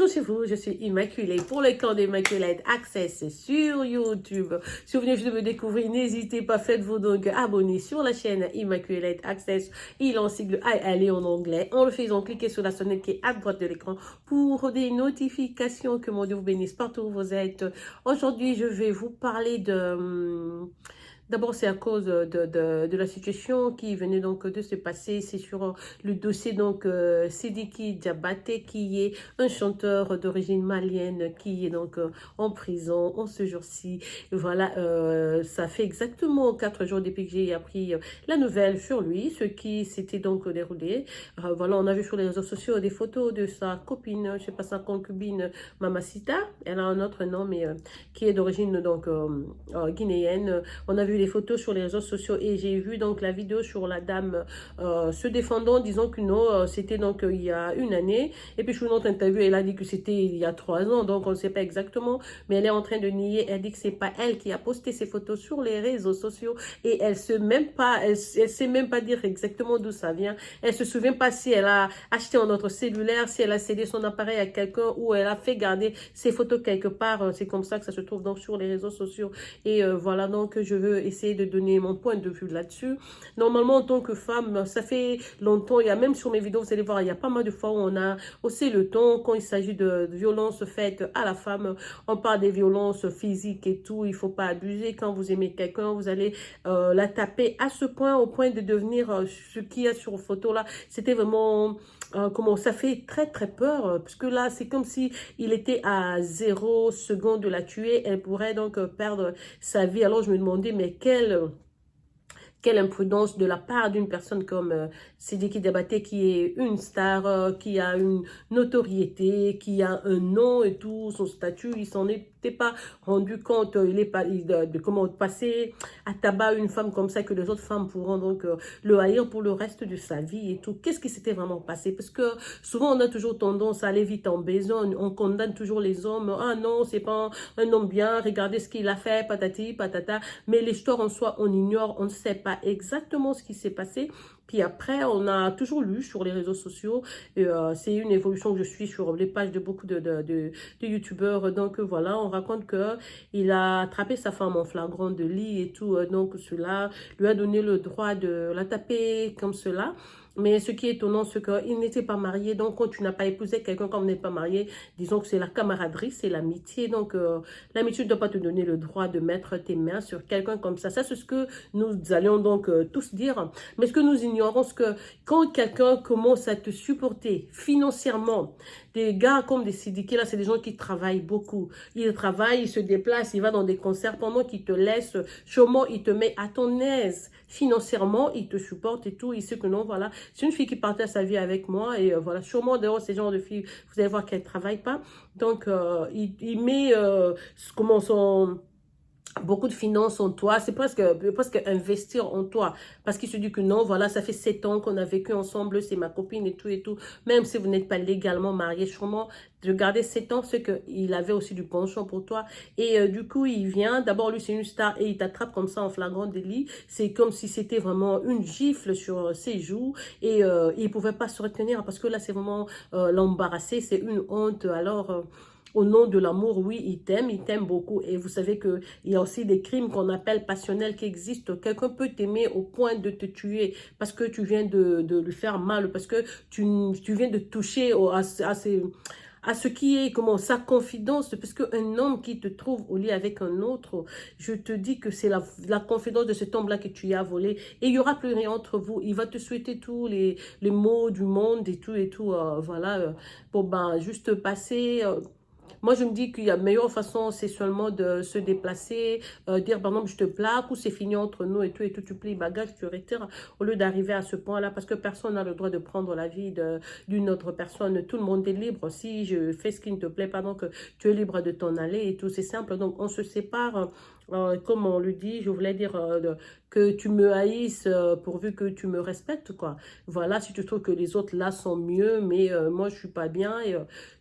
Bonjour chez vous, je suis Immaculée pour le camp d'Immaculate Access sur YouTube. Si vous venez juste de me découvrir, n'hésitez pas, faites-vous donc abonner sur la chaîne Immaculate Access. Il en sigle aller en anglais. En le faisant, cliquez sur la sonnette qui est à droite de l'écran pour des notifications. Que mon Dieu vous bénisse partout où vous êtes. Aujourd'hui, je vais vous parler de... D'abord, c'est à cause de la situation qui venait donc de se passer. C'est sur le dossier donc Sidiki Diabaté, qui est un chanteur d'origine malienne qui est donc en prison en ce jour-ci. Voilà, ça fait exactement 4 jours depuis que j'ai appris la nouvelle sur lui, ce qui s'était donc déroulé. Voilà, on a vu sur les réseaux sociaux des photos de sa copine, je sais pas, sa concubine Mamacita. Elle a un autre nom, mais qui est d'origine donc guinéenne. On a vu les photos sur les réseaux sociaux et j'ai vu donc la vidéo sur la dame se défendant, disant que non, c'était donc il y a une année. Et puis je suis une autre interview, elle a dit que c'était il y a 3 ans, donc on ne sait pas exactement, mais elle est en train de nier. Elle dit que c'est pas elle qui a posté ces photos sur les réseaux sociaux et elle sait même pas dire exactement d'où ça vient. Elle se souvient pas si elle a acheté un autre cellulaire, si elle a cédé son appareil à quelqu'un ou elle a fait garder ses photos quelque part. C'est comme ça que ça se trouve donc sur les réseaux sociaux. Et voilà, donc je veux essayer de donner mon point de vue là-dessus. Normalement, en tant que femme, ça fait longtemps, il y a même sur mes vidéos, vous allez voir, il y a pas mal de fois où on a haussé le ton quand il s'agit de violences faites à la femme. On parle des violences physiques et tout, il faut pas abuser. Quand vous aimez quelqu'un, vous allez la taper à ce point, au point de devenir ce qu'il y a sur photo là. C'était vraiment... comment ça fait très très peur, parce que là c'est comme si il était à 0 seconde de la tuer. Elle pourrait donc perdre sa vie. Alors je me demandais, mais quelle imprudence de la part d'une personne comme Sidiki Diabaté, qui est une star, qui a une notoriété, qui a un nom et tout, son statut. Il s'en était pas rendu compte, il est pas de comment passer à tabac une femme comme ça, que les autres femmes pourront donc le haïr pour le reste de sa vie et tout. Qu'est-ce qui s'était vraiment passé? Parce que souvent on a toujours tendance à aller vite en besogne, on condamne toujours les hommes. Ah non, c'est pas un homme bien, regardez ce qu'il a fait, patati patata. Mais l'histoire en soi, on ignore, on ne sait pas exactement ce qui s'est passé. Puis après, on a toujours lu sur les réseaux sociaux, c'est une évolution que je suis sur les pages de beaucoup de youtubeurs. Donc voilà, on raconte que il a attrapé sa femme en flagrant délit et tout. Donc cela lui a donné le droit de la taper comme cela. Mais ce qui est étonnant, c'est qu'il n'était pas marié. Donc, quand tu n'as pas épousé quelqu'un quand on n'est pas marié, disons que c'est la camaraderie, c'est l'amitié. Donc, l'amitié ne doit pas te donner le droit de mettre tes mains sur quelqu'un comme ça. Ça, c'est ce que nous allions donc tous dire. Mais ce que nous ignorons, c'est que quand quelqu'un commence à te supporter financièrement, des gars comme des Sidiki, là, c'est des gens qui travaillent beaucoup. Ils travaillent, ils se déplacent, ils vont dans des concerts pendant qu'ils te laissent. Sûrement, ils te mettent à ton aise financièrement, ils te supportent et tout. Ils savent que non, voilà. C'est une fille qui partage sa vie avec moi et voilà. Sûrement, d'ailleurs, ces genres de filles, vous allez voir qu'elles ne travaillent pas. Donc, il met comment son... beaucoup de finances en toi, c'est presque investir en toi, parce qu'il se dit que non, voilà, ça fait 7 ans qu'on a vécu ensemble, c'est ma copine et tout, même si vous n'êtes pas légalement marié, sûrement, de garder 7 ans, c'est qu'il avait aussi du penchant pour toi, et du coup, il vient, d'abord, lui, c'est une star, et il t'attrape comme ça en flagrant délit, c'est comme si c'était vraiment une gifle sur ses joues, et il pouvait pas se retenir, parce que là, c'est vraiment l'embarrasser, c'est une honte, alors... au nom de l'amour, oui, il t'aime beaucoup. Et vous savez qu'il y a aussi des crimes qu'on appelle passionnels qui existent. Quelqu'un peut t'aimer au point de te tuer parce que tu viens de lui faire mal, parce que tu viens de toucher à ce qui est comment sa confidence, parce qu'un homme qui te trouve au lit avec un autre, je te dis que c'est la confidence de cet homme-là que tu as volé, et il n'y aura plus rien entre vous. Il va te souhaiter tous les maux du monde et tout, voilà, pour ben, juste passer... moi, je me dis qu'il y a meilleure façon, c'est seulement de se déplacer, dire, par exemple, je te plaque, ou c'est fini entre nous et tout, tu plies bagages, tu retires, au lieu d'arriver à ce point-là, parce que personne n'a le droit de prendre la vie d'une autre personne. Tout le monde est libre. Si je fais ce qui ne te plaît pas, donc tu es libre de t'en aller et tout, c'est simple. Donc, on se sépare. Comme on le dit, je voulais dire que tu me haïsses pourvu que tu me respectes, quoi. Voilà, si tu trouves que les autres là sont mieux, mais moi je suis pas bien, et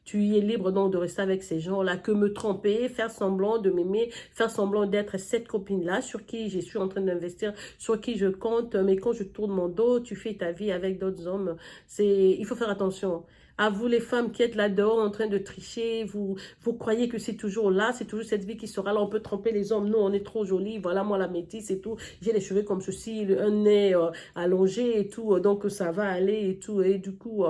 tu y es libre donc de rester avec ces gens-là, que me tromper, faire semblant de m'aimer, faire semblant d'être cette copine-là sur qui je suis en train d'investir, sur qui je compte, mais quand je tourne mon dos, tu fais ta vie avec d'autres hommes. Il faut faire attention. À vous les femmes qui êtes là-dehors en train de tricher, vous croyez que c'est toujours là, c'est toujours cette vie qui sera là. On peut tromper les hommes, nous on est trop jolis, voilà moi la métisse et tout. J'ai les cheveux comme ceci, un nez allongé et tout, donc ça va aller et tout. Et du coup,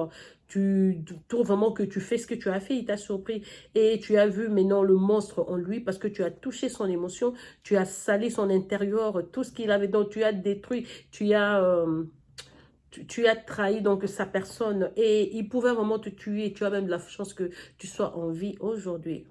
tu trouves vraiment que tu fais ce que tu as fait, il t'a surpris. Et tu as vu maintenant le monstre en lui parce que tu as touché son émotion, tu as sali son intérieur, tout ce qu'il avait, donc tu as détruit, tu as trahi donc sa personne et il pouvait vraiment te tuer. Tu as même de la chance que tu sois en vie aujourd'hui.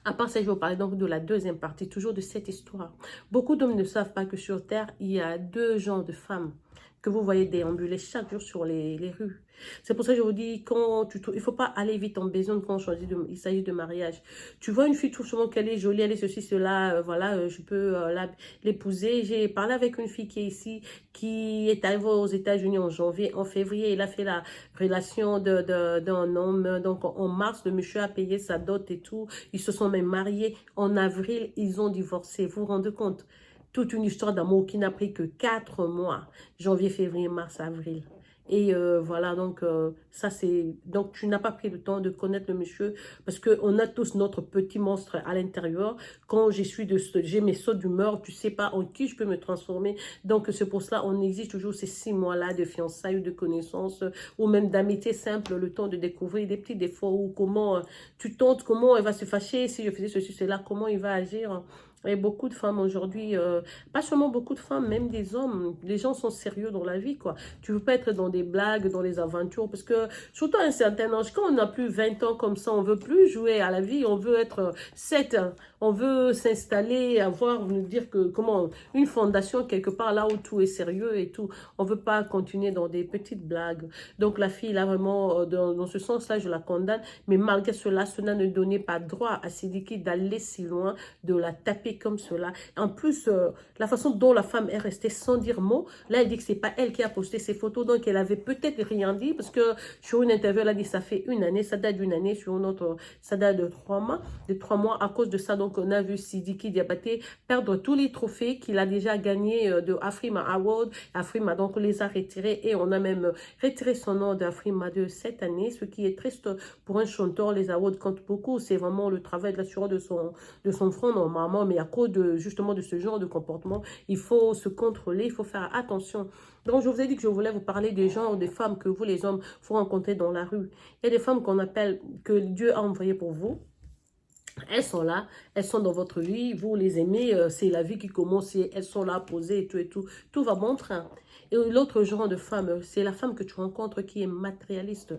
À part ça, je vais vous parler donc de la deuxième partie, toujours de cette histoire. Beaucoup d'hommes ne savent pas que sur Terre, il y a deux genres de femmes que vous voyez déambuler chaque jour sur les rues. C'est pour ça que je vous dis, il ne faut pas aller vite en besogne quand il s'agit de mariage. Tu vois une fille, tout souvent qu'elle est jolie, elle est ceci, cela, voilà, je peux l'épouser. J'ai parlé avec une fille qui est ici, qui est arrivée aux États-Unis en janvier. En février, elle a fait la relation d'un homme. Donc en mars, le monsieur a payé sa dot et tout. Ils se sont même mariés. En avril, ils ont divorcé. Vous vous rendez compte? Toute une histoire d'amour qui n'a pris que 4 mois. Janvier, février, mars, avril. Et voilà, donc ça c'est... Donc tu n'as pas pris le temps de connaître le monsieur parce qu'on a tous notre petit monstre à l'intérieur. Quand j'ai mes sauts d'humeur, tu sais pas en qui je peux me transformer. Donc c'est pour cela on existe toujours ces 6 mois-là de fiançailles ou de connaissances ou même d'amitié simple, le temps de découvrir des petits défauts ou comment tu tentes, comment elle va se fâcher si je faisais ceci, cela, comment il va agir. Et beaucoup de femmes aujourd'hui, pas seulement beaucoup de femmes, même des hommes, les gens sont sérieux dans la vie, quoi. Tu veux pas être dans des blagues, dans les aventures, parce que surtout à un certain âge, quand on a plus 20 ans comme ça, on veut plus jouer à la vie, on veut être 7, on veut s'installer, avoir, nous dire que, comment, une fondation quelque part là où tout est sérieux et tout. On veut pas continuer dans des petites blagues. Donc la fille, là, vraiment, dans ce sens-là, je la condamne, mais malgré cela, cela ne donnait pas droit à Sidiki d'aller si loin, de la taper comme cela. En plus, la façon dont la femme est restée sans dire mot, là, elle dit que c'est pas elle qui a posté ces photos, donc elle avait peut-être rien dit, parce que sur une interview, elle a dit ça fait une année, ça date d'une année, sur une autre, ça date de 3 mois. À cause de ça, donc, on a vu Sidiki Diabaté perdre tous les trophées qu'il a déjà gagnés de Afrima Award. Afrima, donc, les a retirés, et on a même retiré son nom d'Afrima de cette année, ce qui est triste pour un chanteur. Les awards comptent beaucoup, c'est vraiment le travail de l'assureur de son front, normalement, mais à cause justement de ce genre de comportement, il faut se contrôler, il faut faire attention. Donc, je vous ai dit que je voulais vous parler des genres de femmes que vous, les hommes, vous rencontrez dans la rue. Il y a des femmes qu'on appelle, que Dieu a envoyées pour vous. Elles sont là, elles sont dans votre vie, vous les aimez, c'est la vie qui commence, et elles sont là posées et tout, tout va bon train. Et l'autre genre de femme, c'est la femme que tu rencontres qui est matérialiste.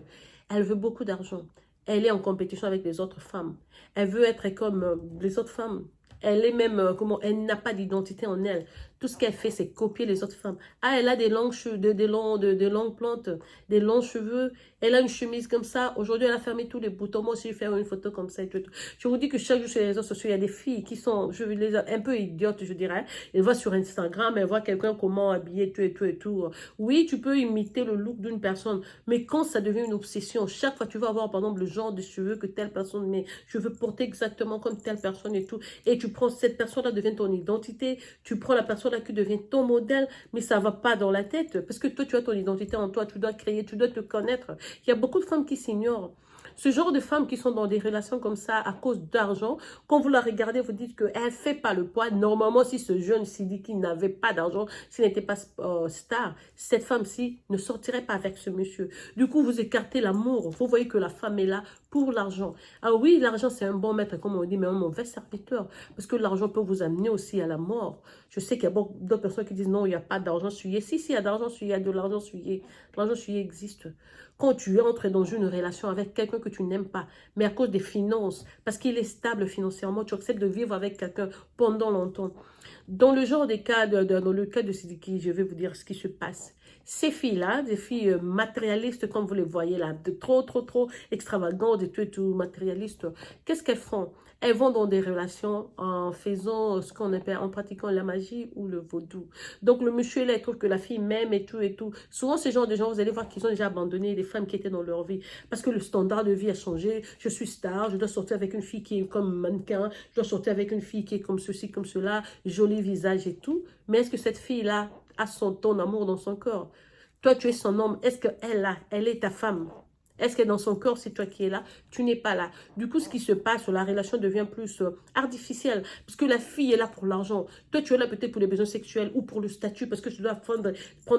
Elle veut beaucoup d'argent. Elle est en compétition avec les autres femmes. Elle veut être comme les autres femmes. Elle est même, elle n'a pas d'identité en elle. Tout ce qu'elle fait, c'est copier les autres femmes. Ah, elle a des longues cheveux, des longues plantes, des longs cheveux. Elle a une chemise comme ça. Aujourd'hui, elle a fermé tous les boutons. Moi aussi, je vais faire une photo comme ça et tout. Je vous dis que chaque jour sur les réseaux sociaux, il y a des filles qui sont, un peu idiotes, je dirais. Elles voient sur Instagram, elles voient quelqu'un comment habiller, tout et tout et tout. Oui, tu peux imiter le look d'une personne, mais quand ça devient une obsession, chaque fois, tu vas avoir, par exemple, le genre de cheveux que telle personne met. Je veux porter exactement comme telle personne et tout. Et tu prends cette personne-là, devient ton identité. Tu prends la personne qui devient ton modèle, mais ça va pas dans la tête, parce que toi, tu as ton identité en toi, tu dois créer, tu dois te connaître. Il y a beaucoup de femmes qui s'ignorent. Ce genre de femmes qui sont dans des relations comme ça à cause d'argent, quand vous la regardez, vous dites qu'elle ne fait pas le poids. Normalement, si ce jeune Sidiki n'avait pas d'argent, s'il n'était pas star, cette femme-ci ne sortirait pas avec ce monsieur. Du coup, vous écartez l'amour. Vous voyez que la femme est là pour l'argent. Ah oui, l'argent, c'est un bon maître, comme on dit, mais un mauvais serviteur. Parce que l'argent peut vous amener aussi à la mort. Je sais qu'il y a beaucoup d'autres personnes qui disent non, il n'y a pas d'argent suyé. Si, il y a d'argent suyé, il y a de l'argent suyé. L'argent suyé existe. Quand tu entres dans une relation avec quelqu'un que tu n'aimes pas, mais à cause des finances, parce qu'il est stable financièrement, tu acceptes de vivre avec quelqu'un pendant longtemps. Dans le genre des cas, dans le cas de Sidiki, je vais vous dire ce qui se passe. Ces filles-là, des filles matérialistes, comme vous les voyez là, de trop extravagantes et tout matérialistes, qu'est-ce qu'elles font? Elles vont dans des relations en faisant ce qu'on appelle, en pratiquant la magie ou le vaudou. Donc le monsieur là, il trouve que la fille m'aime et tout et tout. Souvent, ces gens de gens, vous allez voir qu'ils ont déjà abandonné les femmes qui étaient dans leur vie. Parce que le standard de vie a changé. Je suis star, je dois sortir avec une fille qui est comme mannequin, je dois sortir avec une fille qui est comme ceci, comme cela, joli visage et tout. Mais est-ce que cette fille-là a ton amour dans son corps? Toi, tu es son homme. Est-ce qu'elle est ta femme? Est-ce que dans son cœur, c'est toi qui es là? Tu n'es pas là. Du coup, ce qui se passe, la relation devient plus artificielle. Parce que la fille est là pour l'argent. Toi, tu es là peut-être pour les besoins sexuels ou pour le statut. Parce que tu dois prendre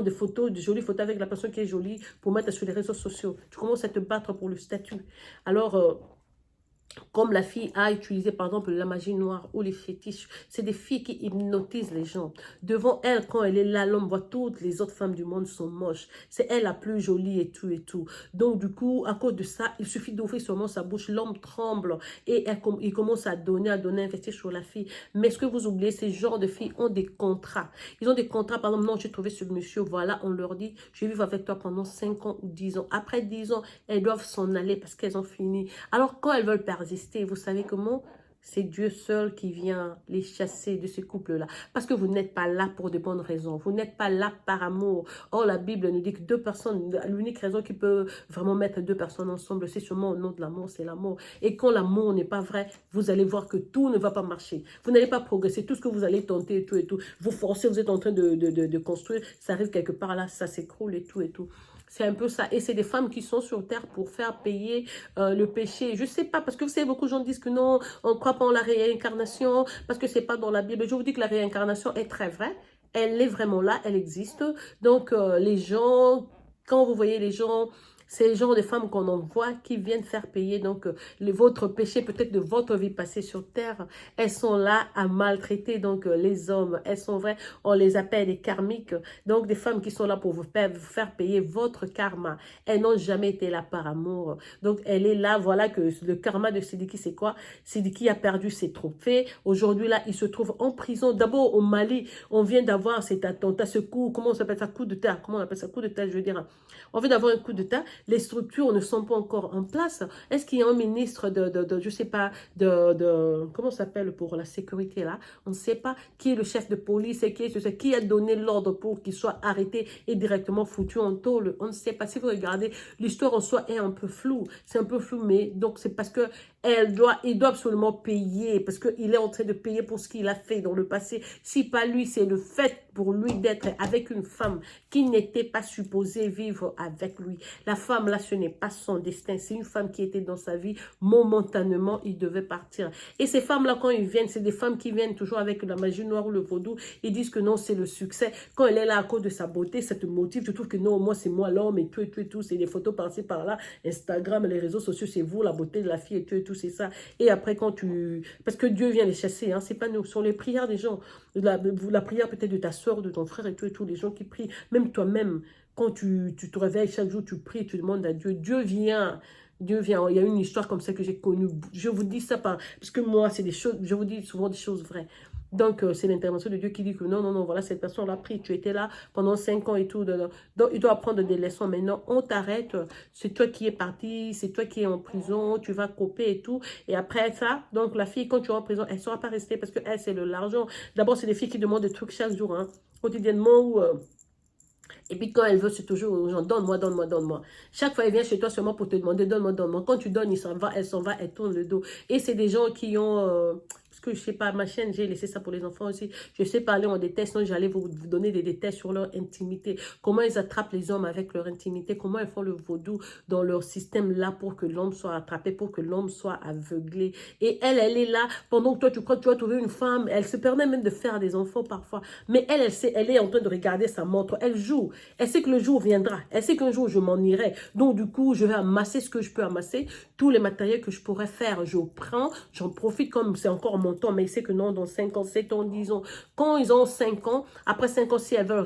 des photos, de jolies photos avec la personne qui est jolie pour mettre sur les réseaux sociaux. Tu commences à te battre pour le statut. Alors, comme la fille a utilisé par exemple la magie noire ou les fétiches, c'est des filles qui hypnotisent les gens. Devant elle, quand elle est là, l'homme voit toutes les autres femmes du monde sont moches. C'est elle la plus jolie et tout et tout. Donc du coup, à cause de ça, il suffit d'ouvrir seulement sa bouche, l'homme tremble et il commence à donner, investir sur la fille. Mais ce que vous oubliez, ces genres de filles ont des contrats. Ils ont des contrats, par exemple, non, j'ai trouvé ce monsieur, voilà, on leur dit, je vais vivre avec toi pendant 5 ans ou 10 ans. Après 10 ans, elles doivent s'en aller parce qu'elles ont fini. Alors quand elles veulent résister. Vous savez comment? C'est Dieu seul qui vient les chasser de ce couple-là. Parce que vous n'êtes pas là pour de bonnes raisons. Vous n'êtes pas là par amour. Or, la Bible nous dit que deux personnes, l'unique raison qui peut vraiment mettre deux personnes ensemble, c'est seulement au nom de l'amour, c'est l'amour. Et quand l'amour n'est pas vrai, vous allez voir que tout ne va pas marcher. Vous n'allez pas progresser. Tout ce que vous allez tenter et tout et tout, vous forcez, vous êtes en train de construire, ça arrive quelque part là, ça s'écroule et tout et tout. C'est un peu ça. Et c'est des femmes qui sont sur terre pour faire payer le péché. Je ne sais pas, parce que vous savez, beaucoup de gens disent que non, on ne croit pas en la réincarnation, parce que ce n'est pas dans la Bible. Je vous dis que la réincarnation est très vraie. Elle est vraiment là, elle existe. Donc, les gens, quand vous voyez les gens... C'est le genre de femmes qu'on envoie qui viennent faire payer donc votre péché, peut-être de votre vie passée sur terre. Elles sont là à maltraiter donc les hommes. Elles sont vraies, on les appelle des karmiques. Donc des femmes qui sont là pour vous faire payer votre karma. Elles n'ont jamais été là par amour. Donc elle est là, voilà que le karma de Sidiki c'est quoi? Sidiki a perdu ses trophées. Aujourd'hui là, il se trouve en prison. D'abord au Mali, on vient d'avoir cet attentat, ce coup, comment on s'appelle ça? Coup d'État. Comment on appelle ça? Coup d'État, je veux dire. On vient d'avoir un coup d'État. Les structures ne sont pas encore en place. Est-ce qu'il y a un ministre je ne sais pas, comment ça s'appelle pour la sécurité là? On ne sait pas qui est le chef de police et qui a donné l'ordre pour qu'il soit arrêté et directement foutu en tôle. On ne sait pas. Si vous regardez, l'histoire en soi est un peu floue. C'est un peu flou, mais donc c'est parce que il doit absolument payer parce qu'il est en train de payer pour ce qu'il a fait dans le passé. Si pas lui, c'est le fait pour lui d'être avec une femme qui n'était pas supposée vivre avec lui. La femme là, ce n'est pas son destin. C'est une femme qui était dans sa vie. Momentanément, il devait partir. Et ces femmes-là, quand ils viennent, c'est des femmes qui viennent toujours avec la magie noire ou le vaudou. Ils disent que non, c'est le succès. Quand elle est là à cause de sa beauté, ça te motive. Tu trouves que non, moi, c'est moi l'homme et tout et tout et tout. C'est des photos par-ci, par-là. Instagram, les réseaux sociaux, c'est vous, la beauté de la fille et tout et tout, c'est ça. Et après, quand tu... Parce que Dieu vient les chasser, hein, c'est pas nous. Ce sont les prières des gens. La prière peut-être de ta soeur, de ton frère et tout, les gens qui prient. Même toi-même, quand tu te réveilles chaque jour, tu pries, tu demandes à Dieu. Dieu vient. Dieu vient. Il y a une histoire comme ça que j'ai connue. Je vous dis ça parce que moi, c'est des choses, je vous dis souvent des choses vraies. Donc, c'est l'intervention de Dieu qui dit que non, non, non, voilà, cette personne l'a pris, tu étais là pendant 5 ans et tout. Donc, il doit apprendre des leçons. Maintenant, on t'arrête, c'est toi qui es parti, c'est toi qui es en prison, tu vas couper et tout. Et après ça, donc la fille, quand tu es en prison, elle ne sera pas restée parce qu'elle, c'est l'argent. D'abord, c'est des filles qui demandent des trucs chaque jour, hein, quotidiennement ou... Et puis quand elle veut, c'est toujours aux gens, donne-moi, donne-moi, donne-moi. Chaque fois, elle vient chez toi seulement pour te demander, donne-moi, donne-moi. Quand tu donnes, il s'en va, elle tourne le dos. Et c'est des gens qui ont... parce que je sais pas, ma chaîne, j'ai laissé ça pour les enfants aussi. Je sais parler en détails, sinon j'allais vous donner des détails sur leur intimité. Comment ils attrapent les hommes avec leur intimité. Comment ils font le vaudou dans leur système là pour que l'homme soit attrapé, pour que l'homme soit aveuglé. Et elle est là, pendant que toi, tu crois que tu vas trouver une femme. Elle se permet même de faire des enfants parfois. Mais elle est en train de regarder sa montre. Elle joue. Elle sait que le jour viendra. Elle sait qu'un jour, je m'en irai. Donc, du coup, je vais amasser ce que je peux amasser. Tous les matériels que je pourrais faire, je prends. J'en profite comme c'est encore mon temps. Mais il sait que non, dans 5 ans, 7 ans, 10 ans. Quand ils ont 5 ans, après 5 ans, si elles veulent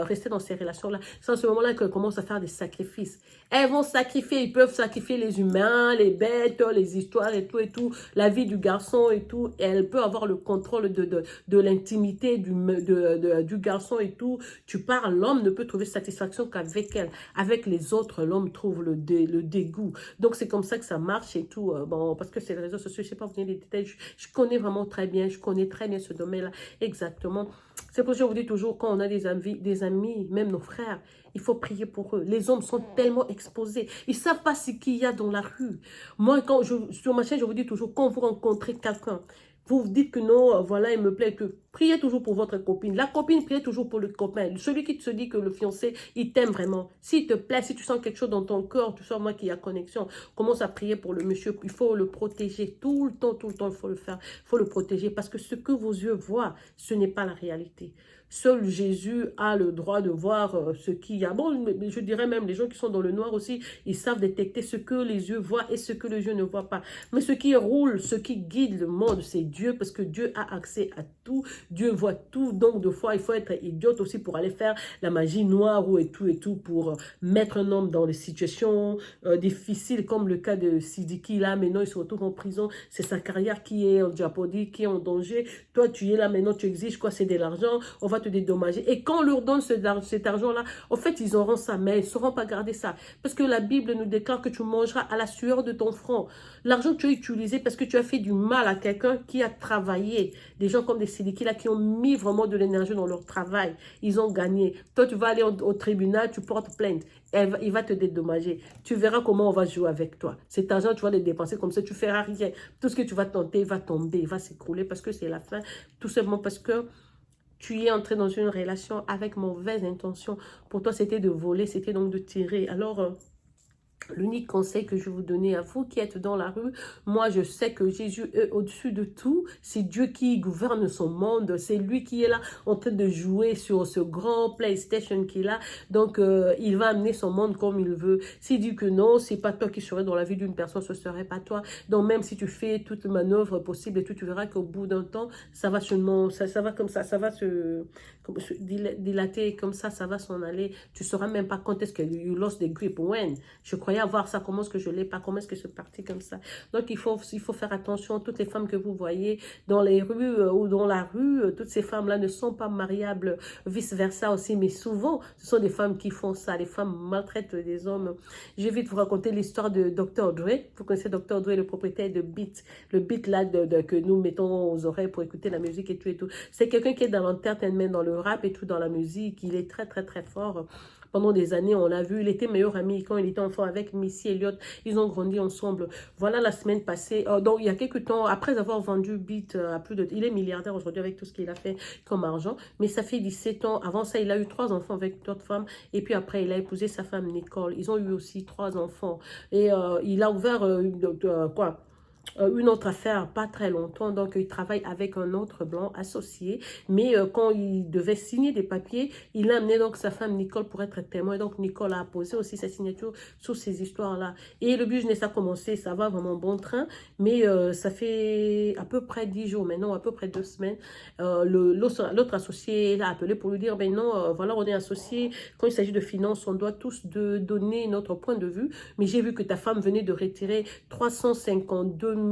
rester dans ces relations-là, c'est à ce moment-là qu'elles commencent à faire des sacrifices. Elles vont sacrifier, ils peuvent sacrifier les humains, les bêtes, les histoires et tout, la vie du garçon et tout. Et elle peut avoir le contrôle de l'intimité du garçon et tout. Tu parles, l'homme ne peut trouver satisfaction qu'avec elle. Avec les autres, l'homme trouve le dégoût. Donc, c'est comme ça que ça marche et tout. Bon, parce que c'est les réseaux sociaux, je ne sais pas vous donner des détails. Je connais vraiment très bien, je connais très bien ce domaine-là. Exactement. C'est pour ça que je vous dis toujours, quand on a des amis, même nos frères, il faut prier pour eux. Les hommes sont tellement exposés. Ils ne savent pas ce qu'il y a dans la rue. Moi, sur ma chaîne, je vous dis toujours, quand vous rencontrez quelqu'un, Vous dites que non, voilà, il me plaît, que priez toujours pour votre copine. La copine, priez toujours pour le copain. Celui qui te dit que le fiancé, il t'aime vraiment. S'il te plaît, si tu sens quelque chose dans ton cœur, tu sens moi qu'il y a connexion, commence à prier pour le monsieur. Il faut le protéger tout le temps, il faut le faire. Il faut le protéger parce que ce que vos yeux voient, ce n'est pas la réalité. Seul Jésus a le droit de voir ce qu'il y a. Bon, je dirais même les gens qui sont dans le noir aussi, ils savent détecter ce que les yeux voient et ce que les yeux ne voient pas. Mais ce qui roule, ce qui guide le monde, c'est Dieu parce que Dieu a accès à tout. Dieu voit tout. Donc, des fois, il faut être idiote aussi pour aller faire la magie noire ou et tout pour mettre un homme dans des situations difficiles comme le cas de Sidiki là. Maintenant, il se retrouve en prison. C'est sa carrière qui est en diapodie, qui est en danger. Toi, tu es là maintenant, tu exiges quoi? C'est de l'argent. On va te dédommager. Et quand on leur donne cet argent-là, en fait, ils auront ça, mais ils ne sauront pas garder ça. Parce que la Bible nous déclare que tu mangeras à la sueur de ton front. L'argent que tu as utilisé parce que tu as fait du mal à quelqu'un qui a travaillé. Des gens comme des Sidiki là qui ont mis vraiment de l'énergie dans leur travail. Ils ont gagné. Toi, tu vas aller au tribunal, tu portes plainte. Il va te dédommager. Tu verras comment on va jouer avec toi. Cet argent, tu vas le dépenser comme ça, tu ne feras rien. Tout ce que tu vas tenter va tomber, va s'écrouler parce que c'est la fin. Tout simplement parce que tu es entré dans une relation avec mauvaise intention. Pour toi, c'était de voler, c'était donc de tirer. Alors, l'unique conseil que je vais vous donner à vous qui êtes dans la rue, moi je sais que Jésus est au-dessus de tout, c'est Dieu qui gouverne son monde, c'est lui qui est là en train de jouer sur ce grand PlayStation qu'il a, donc il va amener son monde comme il veut. S'il dit que non, c'est pas toi qui serais dans la vie d'une personne, ce serait pas toi, donc même si tu fais toute manœuvre possible et tout, tu verras qu'au bout d'un temps, ça va seulement, ça va comme ça va se dilater comme ça va s'en aller, tu sauras même pas quand est-ce que you lost the grip, when, je croyais avoir ça, comment est-ce que je l'ai pas, comment est-ce que c'est parti comme ça. Donc il faut faire attention, toutes les femmes que vous voyez dans les rues ou dans la rue, toutes ces femmes-là ne sont pas mariables, vice-versa aussi, mais souvent, ce sont des femmes qui font ça, les femmes maltraitent des hommes. Je vais vite vous raconter l'histoire de Dr. Dre. Vous connaissez Dr. Dre, le propriétaire de Beat, le beat là que nous mettons aux oreilles pour écouter la musique et tout et tout. C'est quelqu'un qui est dans l'entertainment, dans le rap et tout, dans la musique, il est très très très fort. Pendant des années, on l'a vu, il était meilleur ami quand il était enfant avec Missy Elliott. Ils ont grandi ensemble. Voilà la semaine passée. Donc, il y a quelques temps, après avoir vendu Beat à plus de... Il est milliardaire aujourd'hui avec tout ce qu'il a fait comme argent. Mais ça fait 17 ans. Avant ça, il a eu 3 enfants avec d'autres femmes. Et puis après, il a épousé sa femme Nicole. Ils ont eu aussi 3 enfants. Et il a ouvert une autre affaire pas très longtemps, donc il travaille avec un autre blanc associé, mais quand il devait signer des papiers, il a amené donc sa femme Nicole pour être témoin, donc Nicole a posé aussi sa signature sur ces histoires-là, et le business a commencé, ça va vraiment bon train, mais ça fait à peu près 10 jours maintenant, à peu près 2 semaines, l'autre associé l'a appelé pour lui dire, ben non, voilà, on est associés, quand il s'agit de finances, on doit tous donner notre point de vue, mais j'ai vu que ta femme venait de retirer 352 000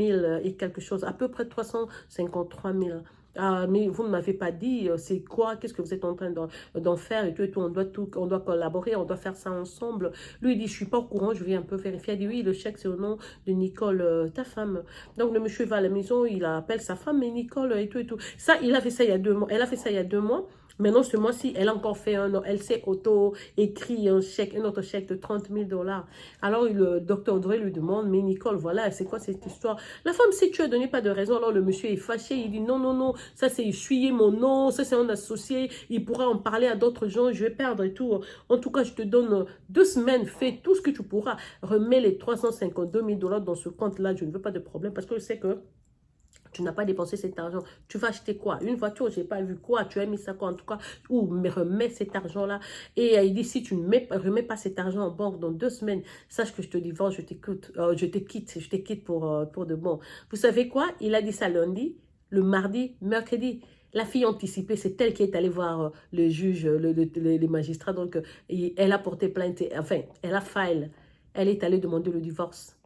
et quelque chose, à peu près 353 000. Ah, mais vous ne m'avez pas dit, c'est quoi, qu'est-ce que vous êtes en train d'en faire et tout, on doit collaborer, on doit faire ça ensemble. Lui, il dit, je suis pas au courant, je vais un peu vérifier. Il dit, oui, le chèque, c'est au nom de Nicole, ta femme. Donc, le monsieur va à la maison, il appelle sa femme, mais Nicole, et tout, et tout. Ça, il a fait ça il y a 2 mois. Elle a fait ça il y a 2 mois. Maintenant, ce mois-ci, elle a encore fait elle s'est auto-écrit un autre chèque de 30 000 $. Alors, le docteur Dre lui demande, mais Nicole, voilà, c'est quoi cette histoire? La femme, si tu as donné pas de raison, alors le monsieur est fâché, il dit, non, non, non, ça c'est essuyer mon nom, ça c'est un associé, il pourra en parler à d'autres gens, je vais perdre et tout. En tout cas, je te donne 2 semaines, fais tout ce que tu pourras, remets les 352 000 $ dans ce compte-là, je ne veux pas de problème, parce que je sais que tu n'as pas dépensé cet argent. Tu vas acheter quoi? Une voiture, je n'ai pas vu quoi. Tu as mis ça quoi en tout cas? Ou mais remets cet argent-là. Et il dit, si tu ne remets pas cet argent en banque dans 2 semaines, sache que je te divorce, je te quitte pour de bon. Vous savez quoi? Il a dit ça lundi, le mardi, mercredi. La fille anticipée, c'est elle qui est allée voir le juge, les magistrats. Donc, elle a porté plainte, enfin, elle a file. Elle est allée demander le divorce.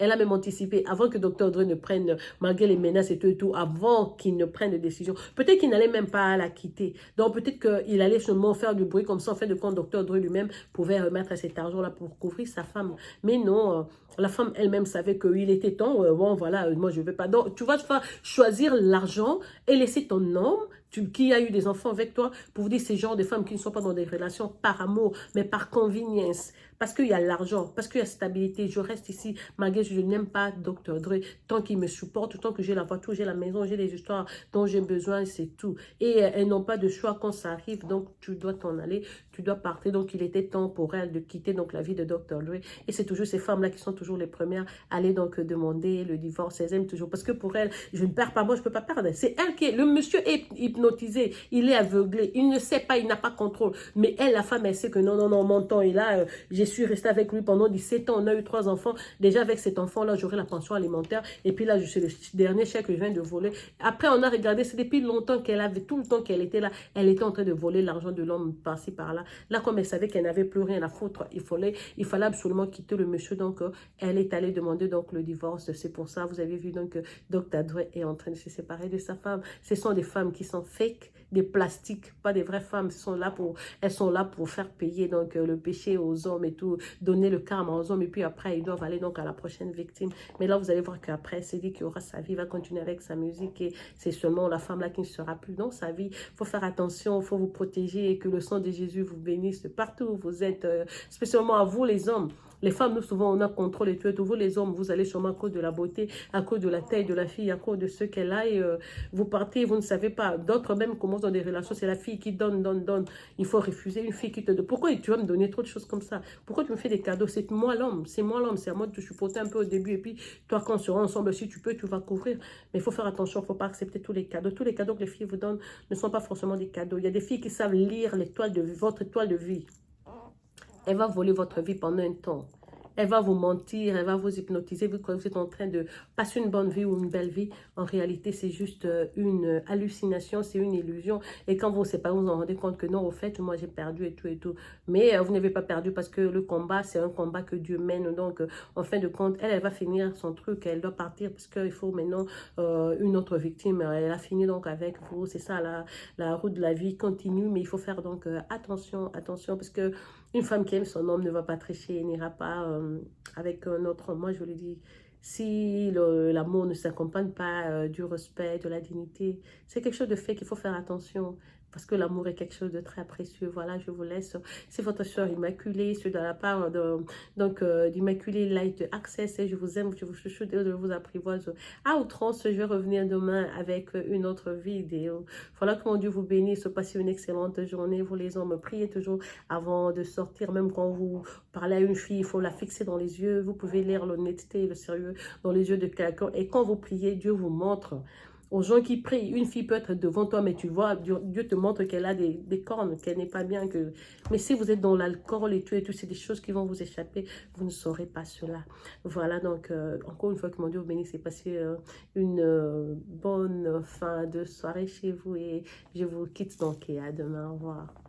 Elle a même anticipé, avant que Dr. Dre ne prenne, malgré les menaces et tout, avant qu'il ne prenne de décision. Peut-être qu'il n'allait même pas la quitter. Donc peut-être qu'il allait seulement faire du bruit comme ça, en fait de compte, Dr. Dre lui-même pouvait remettre cet argent-là pour couvrir sa femme. Mais non, la femme elle-même savait qu'il était temps, bon voilà, moi je ne veux pas. Donc tu vas choisir l'argent et laisser ton homme, qui a eu des enfants avec toi, pour vous dire ces genres de femmes qui ne sont pas dans des relations par amour, mais par convenience, parce qu'il y a l'argent, parce qu'il y a stabilité. Je reste ici, malgré que je n'aime pas Dr. Dre, tant qu'il me supporte, tant que j'ai la voiture, j'ai la maison, j'ai les histoires dont j'ai besoin, c'est tout. Et elles n'ont pas de choix quand ça arrive, donc tu dois t'en aller, tu dois partir. Donc il était temps pour elles de quitter donc la vie de Dr. Dre. Et c'est toujours ces femmes-là qui sont toujours les premières à aller donc demander le divorce. Elles aiment toujours, parce que pour elles, je ne perds pas, moi je ne peux pas perdre. C'est elle qui est, le monsieur est hypnotisé, il est aveuglé, il ne sait pas, il n'a pas contrôle. Mais elle, la femme, elle sait que non, non, non, mon temps est là, je suis restée avec lui pendant 17 ans, on a eu 3 enfants. Déjà avec cet enfant-là, j'aurai la pension alimentaire. Et puis là, je suis le dernier chèque que je viens de voler. Après, on a regardé, c'est depuis longtemps qu'elle avait, tout le temps qu'elle était là, elle était en train de voler l'argent de l'homme par-ci, par-là. Là, comme elle savait qu'elle n'avait plus rien à foutre, il fallait absolument quitter le monsieur. Donc, elle est allée demander donc le divorce. C'est pour ça, vous avez vu donc Dr. Dre est en train de se séparer de sa femme. Ce sont des femmes qui sont fake, des plastiques, pas des vraies femmes. Elles sont là pour faire payer donc le péché aux hommes et tout, donner le karma aux hommes. Et puis après, ils doivent aller donc à la prochaine victime. Mais là, vous allez voir qu'après, c'est dit qu'il aura sa vie, il va continuer avec sa musique. Et c'est seulement la femme là qui ne sera plus dans sa vie. Il faut faire attention, il faut vous protéger et que le sang de Jésus vous bénisse partout où vous êtes, spécialement à vous les hommes. Les femmes, nous, souvent, on a contrôle et tout. Et vous, les hommes, vous allez sûrement à cause de la beauté, à cause de la taille de la fille, à cause de ce qu'elle a. Et vous partez, vous ne savez pas. D'autres même commencent dans des relations. C'est la fille qui donne, donne, donne. Il faut refuser une fille qui te donne. Pourquoi tu vas me donner trop de choses comme ça? Pourquoi tu me fais des cadeaux? C'est moi l'homme. C'est moi l'homme. C'est à moi de te supporter un peu au début. Et puis, toi, quand on sera ensemble, si tu peux, tu vas couvrir. Mais il faut faire attention. Il ne faut pas accepter tous les cadeaux. Tous les cadeaux que les filles vous donnent ne sont pas forcément des cadeaux. Il y a des filles qui savent lire l'étoile de votre étoile de vie. Elle va voler votre vie pendant un temps. Elle va vous mentir, elle va vous hypnotiser. Vous croyez que vous êtes en train de passer une bonne vie ou une belle vie. En réalité, c'est juste une hallucination, c'est une illusion. Et quand vous ne savez pas, vous vous en rendez compte que non, au fait, moi j'ai perdu et tout et tout. Mais vous n'avez pas perdu parce que le combat, c'est un combat que Dieu mène. Donc, en fin de compte, elle va finir son truc. Elle doit partir parce qu'il faut maintenant une autre victime. Elle a fini donc avec vous. C'est ça, la route de la vie continue. Mais il faut faire donc attention, attention parce que une femme qui aime son homme ne va pas tricher, n'ira pas avec un autre homme. Moi, je lui dis, si l'amour ne s'accompagne pas du respect, de la dignité, c'est quelque chose de fait qu'il faut faire attention. Parce que l'amour est quelque chose de très précieux. Voilà, je vous laisse. C'est votre soeur Immaculée, c'est de la part d'Immaculée Light Access. Et je vous aime, je vous chuchote, je vous apprivoise à outrance. Je vais revenir demain avec une autre vidéo. Voilà que mon Dieu vous bénisse. Passez une excellente journée. Vous les hommes, priez toujours avant de sortir. Même quand vous parlez à une fille, il faut la fixer dans les yeux. Vous pouvez lire l'honnêteté et le sérieux dans les yeux de quelqu'un. Et quand vous priez, Dieu vous montre. Aux gens qui prient, une fille peut être devant toi, mais tu vois, Dieu te montre qu'elle a des cornes, qu'elle n'est pas bien. Mais si vous êtes dans l'alcool et tout, c'est des choses qui vont vous échapper. Vous ne saurez pas cela. Voilà, donc, encore une fois, que mon Dieu vous bénisse et passez une bonne fin de soirée chez vous. Et je vous quitte donc et à demain. Au revoir.